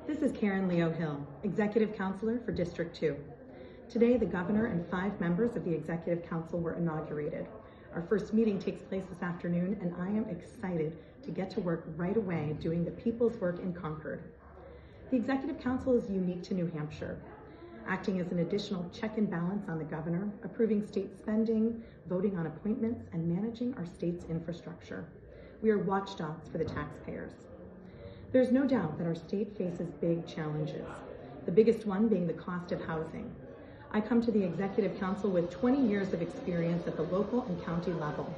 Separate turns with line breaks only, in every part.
This is Karen Leo Hill, Executive Councilor for District 2. Today, the Governor and 5 members of the Executive Council were inaugurated. Our first meeting takes place this afternoon, and I am excited to get to work right away doing the people's work in Concord. The Executive Council is unique to New Hampshire, acting as an additional check and balance on the Governor, approving state spending, voting on appointments, and managing our state's infrastructure. We are watchdogs for the taxpayers. There's no doubt that our state faces big challenges, the biggest one being the cost of housing. I come to the Executive Council with 20 years of experience at the local and county level.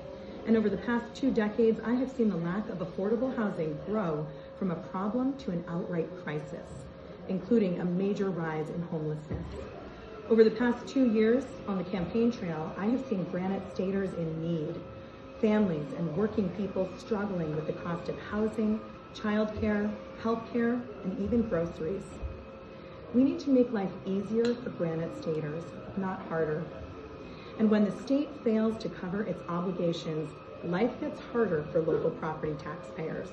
And over the past 2 decades, I have seen the lack of affordable housing grow from a problem to an outright crisis, including a major rise in homelessness. Over the past 2 years on the campaign trail, I have seen Granite Staters in need, families and working people struggling with the cost of housing, childcare, healthcare, and even groceries. We need to make life easier for Granite Staters, not harder. And when the state fails to cover its obligations, life gets harder for local property taxpayers.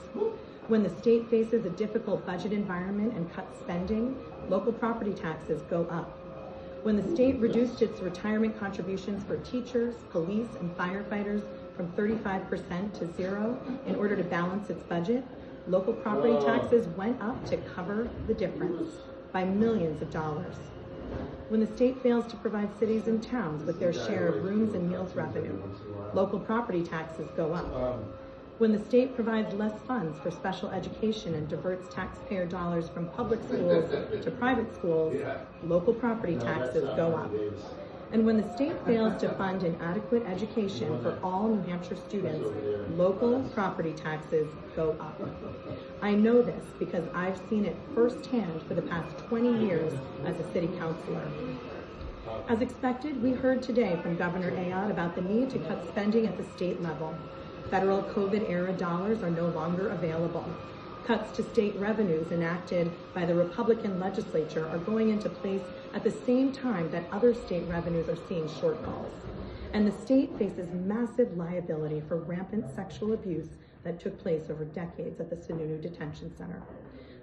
When the state faces a difficult budget environment and cuts spending, local property taxes go up. When the state reduced its retirement contributions for teachers, police, and firefighters from 35% to 0 in order to balance its budget, local property taxes went up to cover the difference by millions of dollars. When the state fails to provide cities and towns with their share of rooms and meals revenue, local property taxes go up. When the state provides less funds for special education and diverts taxpayer dollars from public schools to private schools, local property taxes go up. And when the state fails to fund an adequate education for all New Hampshire students, local property taxes go up. I know this because I've seen it firsthand for the past 20 years as a city councilor. As expected, we heard today from Governor Liot about the need to cut spending at the state level. Federal COVID-era dollars are no longer available. Cuts to state revenues enacted by the Republican legislature are going into place at the same time that other state revenues are seeing shortfalls. And the state faces massive liability for rampant sexual abuse that took place over decades at the Sununu Detention Center.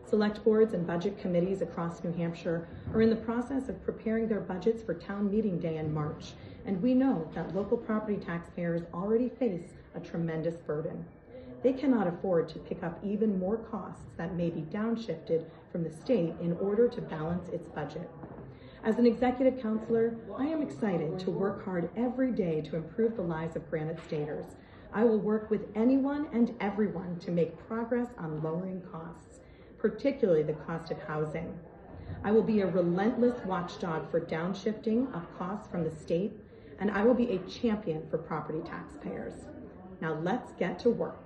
Select boards and budget committees across New Hampshire are in the process of preparing their budgets for town meeting day in March, and we know that local property taxpayers already face a tremendous burden. They cannot afford to pick up even more costs that may be downshifted from the state in order to balance its budget. As an executive councilor, I am excited to work hard every day to improve the lives of Granite Staters. I will work with anyone and everyone to make progress on lowering costs, particularly the cost of housing. I will be a relentless watchdog for downshifting of costs from the state, and I will be a champion for property taxpayers. Now let's get to work.